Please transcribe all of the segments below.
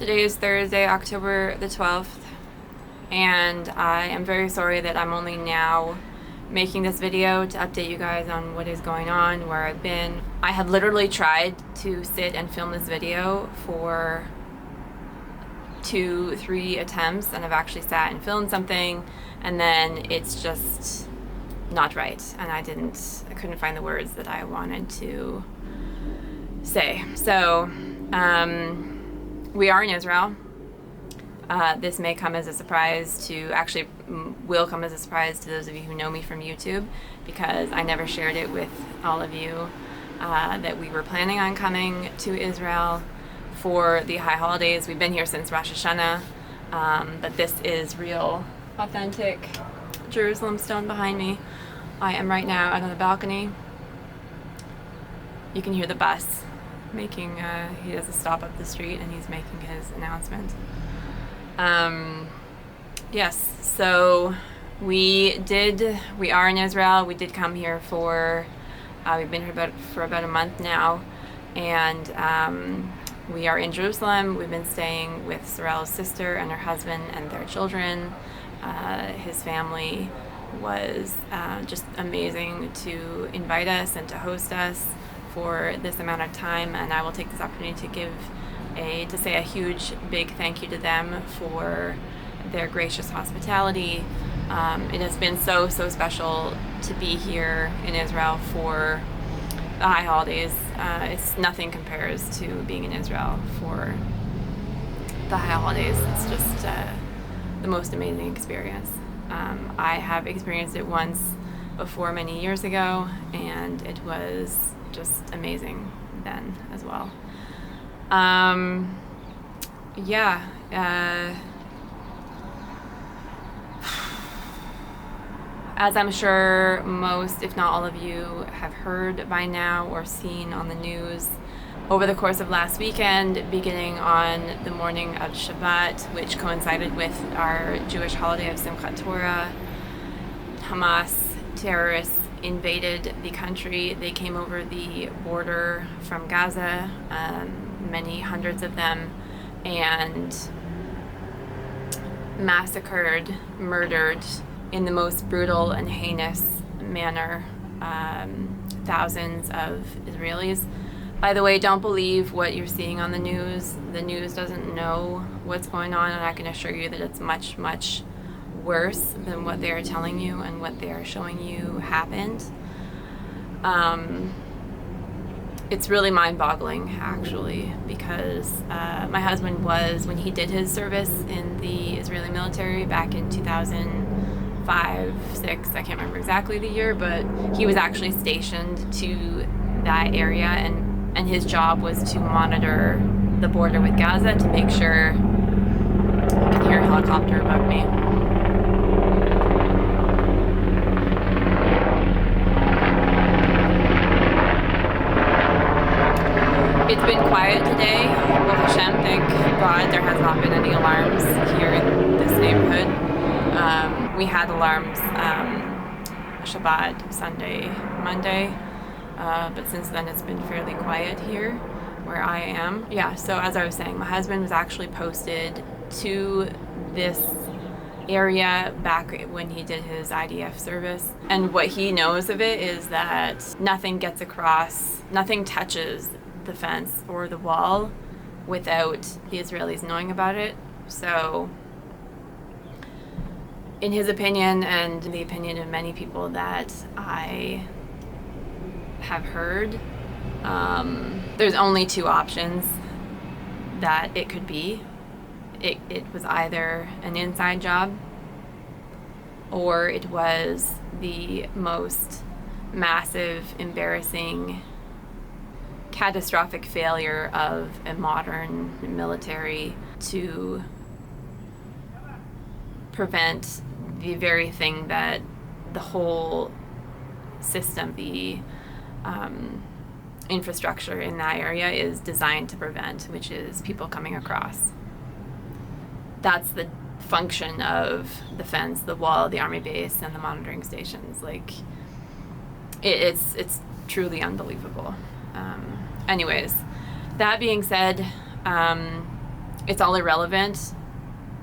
Today is Thursday, October the 12th, and I am very sorry that I'm only now making this video to update you guys on what is going on, where I've been. I have literally tried to sit and film this video for 2-3 attempts, and I've actually sat and filmed something, and then it's just not right, and I couldn't find the words that I wanted to say. So, we are in Israel. This may come as a surprise will come as a surprise to those of you who know me from YouTube, because I never shared it with all of you that we were planning on coming to Israel for the high holidays. We've been here since Rosh Hashanah, but this is real, authentic Jerusalem stone behind me. I am right now out on the balcony. You can hear the bus making, he does a stop up the street and he's making his announcement. Yes, so we are in Israel. We did come here we've been here for about a month now, and we are in Jerusalem. We've been staying with Sorel's sister and her husband and their children. His family was just amazing to invite us and to host us for this amount of time, and I will take this opportunity to say a huge big thank you to them for their gracious hospitality. It has been so special to be here in Israel for the high holidays. Nothing compares to being in Israel for the high holidays. It's just the most amazing experience. I have experienced it once before many years ago, and it was just amazing then as well. As I'm sure most, if not all of you, have heard by now or seen on the news, over the course of last weekend, beginning on the morning of Shabbat, which coincided with our Jewish holiday of Simchat Torah, Hamas terrorists invaded the country. They came over the border from Gaza, many hundreds of them, and massacred, murdered in the most brutal and heinous manner thousands of Israelis. By the way, don't believe what you're seeing on the news. The news doesn't know what's going on, and I can assure you that it's much worse than what they are telling you and what they are showing you happened. It's really mind-boggling, actually, because my husband when he did his service in the Israeli military back in 2005, 6, I can't remember exactly the year, but he was actually stationed to that area, and his job was to monitor the border with Gaza to make sure. I can hear a helicopter above me. It's been quiet today. Baruch Hashem, thank God there has not been any alarms here in this neighborhood. We had alarms Shabbat, Sunday, Monday, but since then it's been fairly quiet here where I am. Yeah, so as I was saying, my husband was actually posted to this area back when he did his IDF service, and what he knows of it is that nothing gets across, nothing touches the fence or the wall without the Israelis knowing about it. So in his opinion, and the opinion of many people that I have heard, there's only two options that it could be. It was either an inside job, or it was the most massive, embarrassing, catastrophic failure of a modern military to prevent the very thing that the whole system, the infrastructure in that area is designed to prevent, which is people coming across. That's the function of the fence, the wall, the army base, and the monitoring stations. Like, it's truly unbelievable. Anyways, that being said, it's all irrelevant,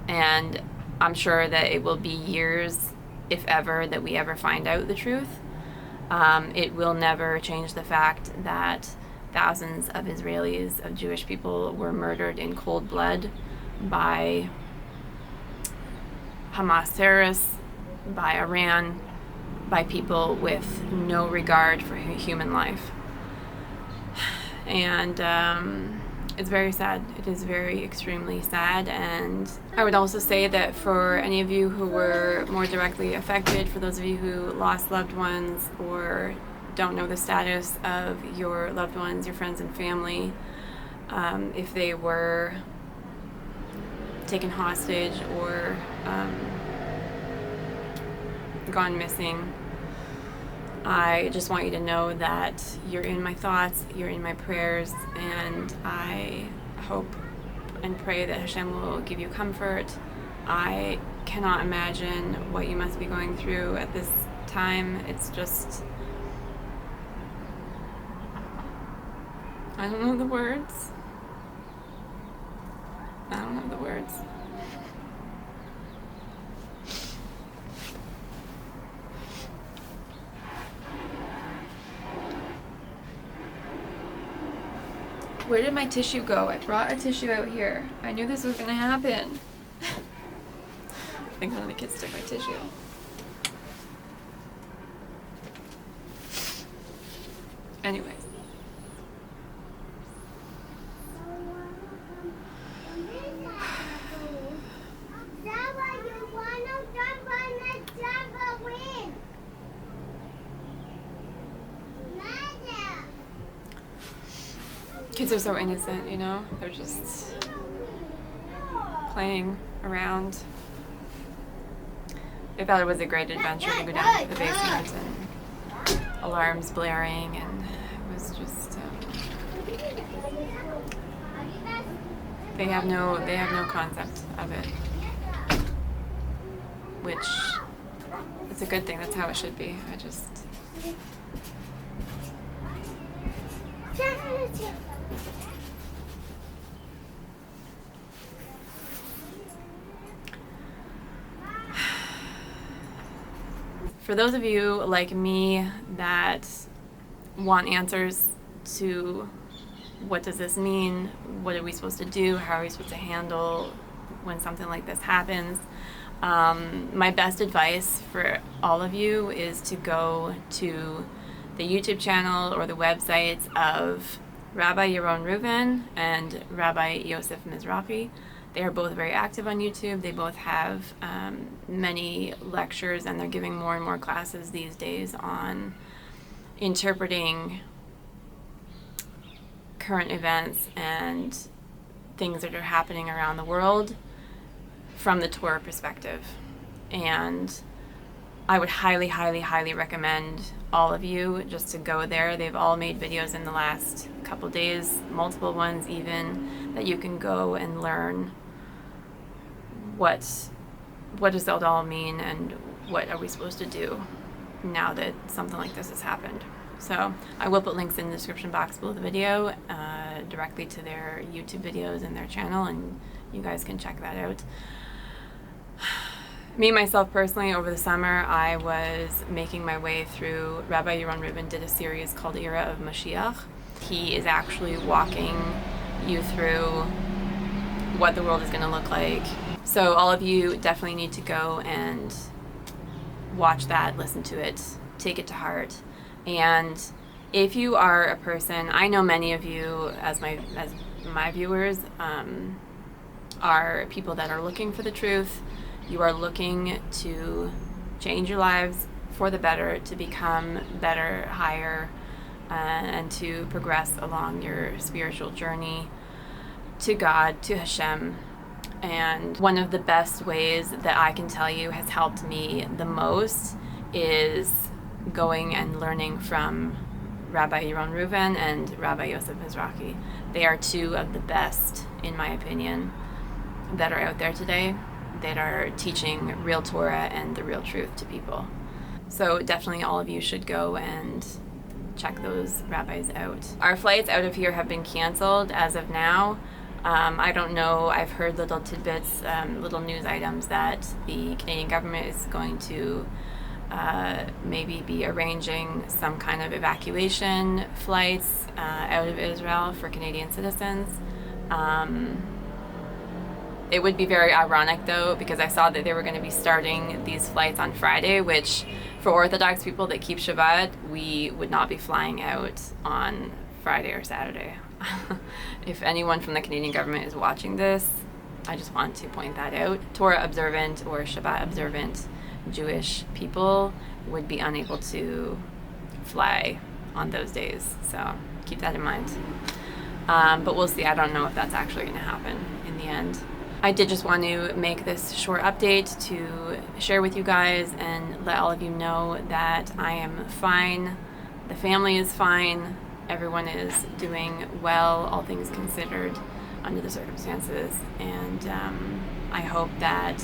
and I'm sure that it will be years, if ever, that we ever find out the truth. It will never change the fact that thousands of Israelis, of Jewish people, were murdered in cold blood by Hamas terrorists, by Iran, by people with no regard for human life. And it's very sad. It is very extremely sad. And I would also say that for any of you who were more directly affected, for those of you who lost loved ones or don't know the status of your loved ones, your friends and family, if they were taken hostage or gone missing, I just want you to know that you're in my thoughts, you're in my prayers, and I hope and pray that Hashem will give you comfort. I cannot imagine what you must be going through at this time. It's just, I don't know the words. I don't know the words. Where did my tissue go? I brought a tissue out here. I knew this was gonna happen. I think one of the kids took my tissue. Anyways. Kids are so innocent, you know? They're just playing around. They thought it was a great adventure to go down to the basement and alarms blaring, and it was just they have no concept of it, which is a good thing. That's how it should be. For those of you like me that want answers to what does this mean, what are we supposed to do, how are we supposed to handle when something like this happens, my best advice for all of you is to go to the YouTube channel or the websites of Rabbi Yaron Reuven and Rabbi Yosef Mizrachi. They are both very active on YouTube. They both have many lectures, and they're giving more and more classes these days on interpreting current events and things that are happening around the world from the Torah perspective. And I would highly, highly, highly recommend all of you just to go there. They've all made videos in the last couple days, multiple ones even, that you can go and learn what does that all mean and what are we supposed to do now that something like this has happened. So I will put links in the description box below the video directly to their YouTube videos and their channel, and you guys can check that out. Me, myself personally, over the summer, I was making my way through, Rabbi Yaron Reuven did a series called Era of Moshiach. He is actually walking you through what the world is going to look like. So all of you definitely need to go and watch that, listen to it, take it to heart. And if you are a person, I know many of you as my viewers are people that are looking for the truth. You are looking to change your lives for the better, to become better, higher, and to progress along your spiritual journey to God, to Hashem. And one of the best ways that I can tell you has helped me the most is going and learning from Rabbi Yaron Reuven and Rabbi Yosef Mizrachi. They are two of the best, in my opinion, that are out there today, that are teaching real Torah and the real truth to people. So definitely all of you should go and check those rabbis out. Our flights out of here have been canceled as of now. I don't know. I've heard little tidbits, little news items that the Canadian government is going to maybe be arranging some kind of evacuation flights out of Israel for Canadian citizens. It would be very ironic, though, because I saw that they were going to be starting these flights on Friday, which for Orthodox people that keep Shabbat, we would not be flying out on Friday or Saturday. If anyone from the Canadian government is watching this, I just want to point that out. Torah observant or Shabbat observant Jewish people would be unable to fly on those days. So keep that in mind. But we'll see. I don't know if that's actually going to happen in the end. I did just want to make this short update to share with you guys and let all of you know that I am fine. The family is fine. Everyone is doing well, all things considered, under the circumstances. And I hope that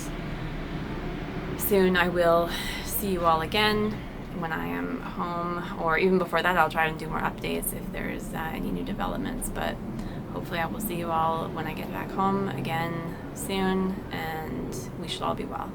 soon I will see you all again when I am home, or even before that I'll try to do more updates if there's any new developments. But hopefully I will see you all when I get back home again soon, and we should all be well.